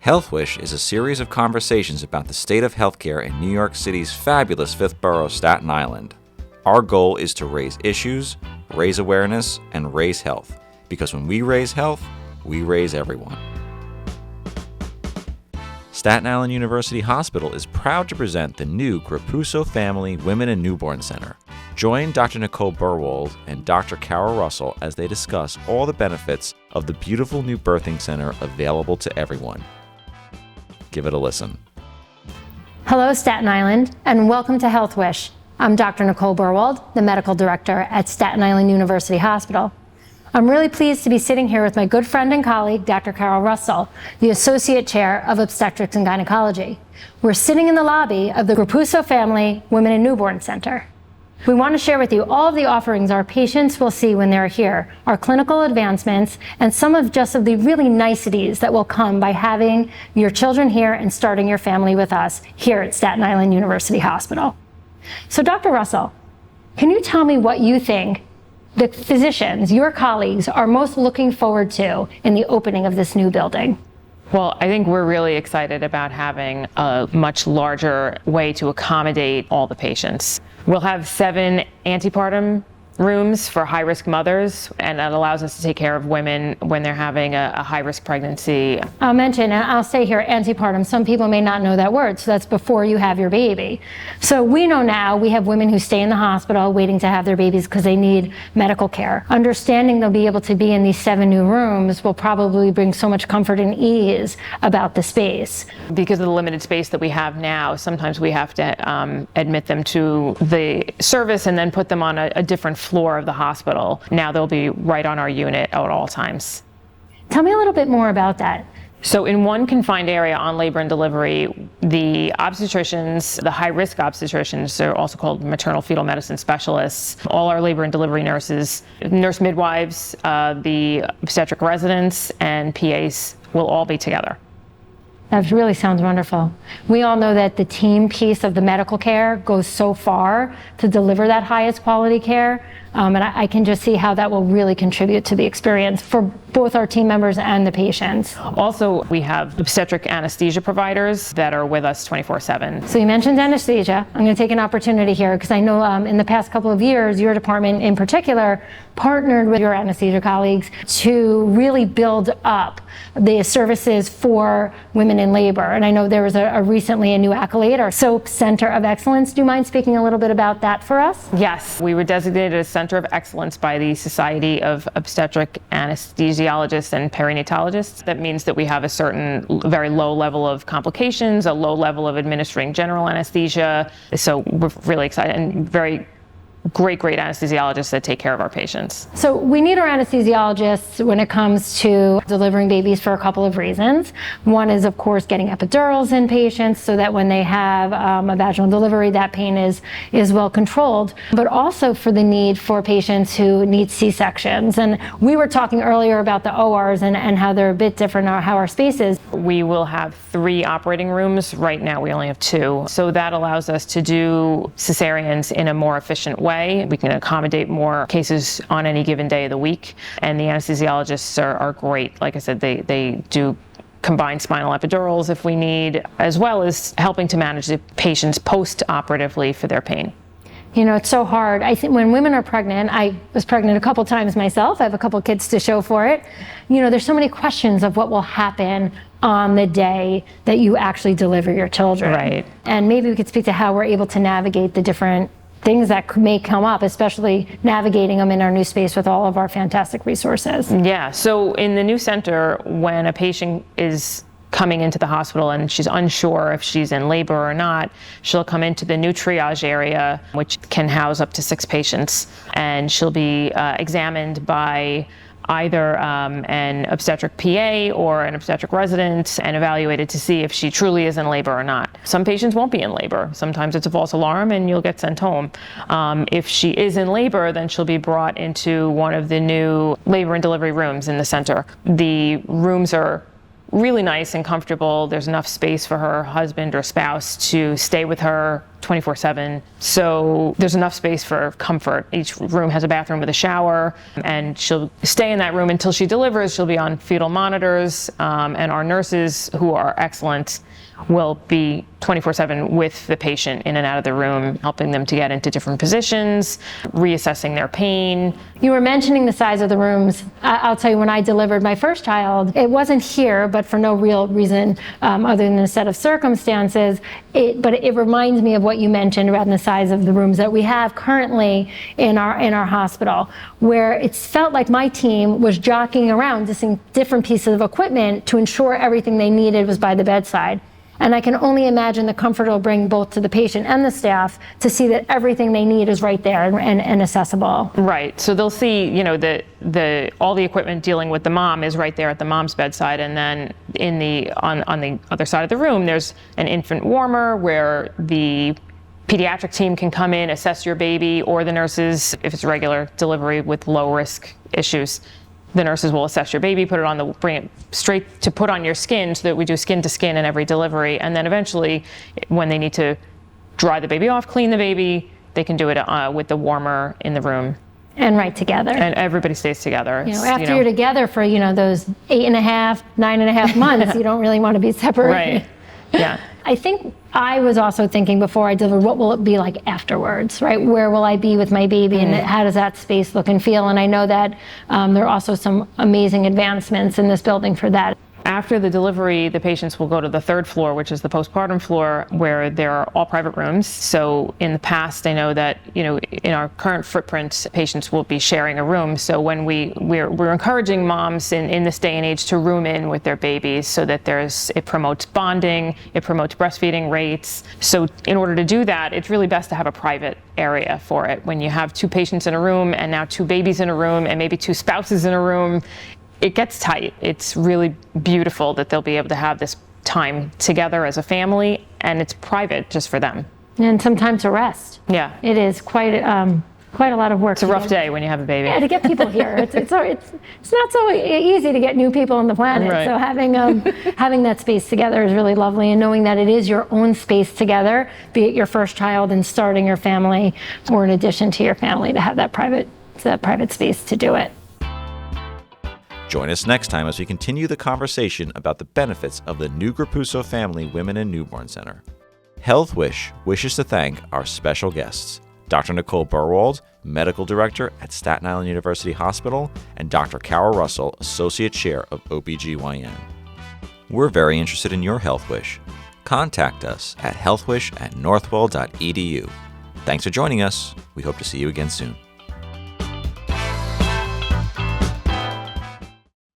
HealthWish is a series of conversations about the state of healthcare in New York City's fabulous fifth borough, Staten Island. Our goal is to raise issues, raise awareness, and raise health. Because when we raise health, we raise everyone. Staten Island University Hospital is proud to present the new Gruppuso Family Women and Newborn Center. Join Dr. Nicole Berwald and Dr. Carol Russell as they discuss all the benefits of the beautiful new birthing center available to everyone. Give it a listen. Hello, Staten Island, and welcome to HealthWish. I'm Dr. Nicole Berwald, the medical director at Staten Island University Hospital. I'm really pleased to be sitting here with my good friend and colleague, Dr. Carol Russell, the Associate Chair of Obstetrics and Gynecology. We're sitting in the lobby of the Gruppuso Family Women and Newborn Center. We want to share with you all of the offerings our patients will see when they're here, our clinical advancements, and some of the really niceties that will come by having your children here and starting your family with us here at Staten Island University Hospital. So Dr. Russell, can you tell me what you think the physicians, your colleagues, are most looking forward to in the opening of this new building? Well, I think we're really excited about having a much larger way to accommodate all the patients. We'll have 7 antepartum rooms for high-risk mothers, and that allows us to take care of women when they're having a high-risk pregnancy. I'll mention, and I'll say here, antepartum. Some people may not know that word, so that's before you have your baby. So we know now we have women who stay in the hospital waiting to have their babies because they need medical care. Understanding they'll be able to be in these 7 new rooms will probably bring so much comfort and ease about the space. Because of the limited space that we have now, sometimes we have to admit them to the service and then put them on a different floor of the hospital. Now they'll be right on our unit at all times. Tell me a little bit more about that. So in one confined area on labor and delivery, the obstetricians, the high-risk obstetricians, they're also called maternal fetal medicine specialists, all our labor and delivery nurses, nurse midwives, the obstetric residents, and PAs will all be together. That really sounds wonderful. We all know that the team piece of the medical care goes so far to deliver that highest quality care, and I can just see how that will really contribute to the experience for both our team members and the patients. Also, we have obstetric anesthesia providers that are with us 24/7. So you mentioned anesthesia. I'm going to take an opportunity here because I know in the past couple of years, your department in particular partnered with your anesthesia colleagues to really build up the services for women in labor. And I know there was recently a new accolade, our SOAP Center of Excellence. Do you mind speaking a little bit about that for us? Yes, we were designated a Center of Excellence by the Society of Obstetric Anesthesiologists and Perinatologists. That means that we have a certain very low level of complications, a low level of administering general anesthesia. So we're really excited and very great anesthesiologists that take care of our patients. So we need our anesthesiologists when it comes to delivering babies for a couple of reasons. One is, of course, getting epidurals in patients so that when they have a vaginal delivery, that pain is well controlled, but also for the need for patients who need C-sections. And we were talking earlier about the ORs and how they're a bit different, how our space is. We will have 3 operating rooms. Right now we only have 2. So that allows us to do cesareans in a more efficient way. We can accommodate more cases on any given day of the week. And the anesthesiologists are great. Like I said, they do combined spinal epidurals if we need, as well as helping to manage the patients post-operatively for their pain. You know, it's so hard. I think when women are pregnant, I was pregnant a couple times myself. I have a couple kids to show for it. You know, there's so many questions of what will happen on the day that you actually deliver your children. Right. And maybe we could speak to how we're able to navigate the different things that may come up, especially navigating them in our new space with all of our fantastic resources. Yeah, so in the new center, when a patient is coming into the hospital and she's unsure if she's in labor or not, she'll come into the new triage area, which can house up to 6 patients, and she'll be examined by either an obstetric PA or an obstetric resident and evaluated to see if she truly is in labor or not. Some patients won't be in labor. Sometimes it's a false alarm and you'll get sent home. If she is in labor, then she'll be brought into one of the new labor and delivery rooms in the center. The rooms are really nice and comfortable. There's enough space for her husband or spouse to stay with her 24/7. So there's enough space for comfort. Each room has a bathroom with a shower, and she'll stay in that room until she delivers. She'll be on fetal monitors, and our nurses, who are excellent, will be 24/7 with the patient in and out of the room, helping them to get into different positions, reassessing their pain. You were mentioning the size of the rooms. I'll tell you, when I delivered my first child, it wasn't here, but for no real reason other than a set of circumstances. But it reminds me of what you mentioned about the size of the rooms that we have currently in our hospital, where it felt like my team was jockeying around to see different pieces of equipment to ensure everything they needed was by the bedside. And I can only imagine the comfort it'll bring both to the patient and the staff to see that everything they need is right there and accessible. Right. So they'll see, you know, all the equipment dealing with the mom is right there at the mom's bedside, and then on the other side of the room, there's an infant warmer where the pediatric team can come in, assess your baby, or the nurses, if it's a regular delivery with low risk issues. The nurses will assess your baby, bring it straight to put on your skin, so that we do skin to skin in every delivery. And then eventually, when they need to dry the baby off, clean the baby, they can do it with the warmer in the room. And right together. And everybody stays together. You know, after you're together for, those 8.5, 9.5 months, you don't really want to be separated. Right. Yeah. I think I was also thinking before I delivered, what will it be like afterwards, right? Where will I be with my baby, and how does that space look and feel? And I know that there are also some amazing advancements in this building for that. After the delivery, the patients will go to the third floor, which is the postpartum floor, where there are all private rooms. So in the past, I know that, in our current footprint, patients will be sharing a room. So when we're encouraging moms in this day and age to room in with their babies, so that it promotes bonding, it promotes breastfeeding rates. So in order to do that, it's really best to have a private area for it. When you have 2 patients in a room, and now 2 babies in a room, and maybe 2 spouses in a room, it gets tight. It's really beautiful that they'll be able to have this time together as a family, and it's private just for them. And some time to rest. Yeah. It is quite a lot of work. It's a rough day when you have a baby. Yeah, to get people here. It's not so easy to get new people on the planet. Right. So having that space together is really lovely, and knowing that it is your own space together, be it your first child and starting your family, or in addition to your family, to have that private space to do it. Join us next time as we continue the conversation about the benefits of the new Gruppuso Family Women and Newborn Center. HealthWish wishes to thank our special guests, Dr. Nicole Berwald, Medical Director at Staten Island University Hospital, and Dr. Carol Russell, Associate Chair of OBGYN. We're very interested in your health wish. Contact us at healthwish@northwell.edu. Thanks for joining us. We hope to see you again soon.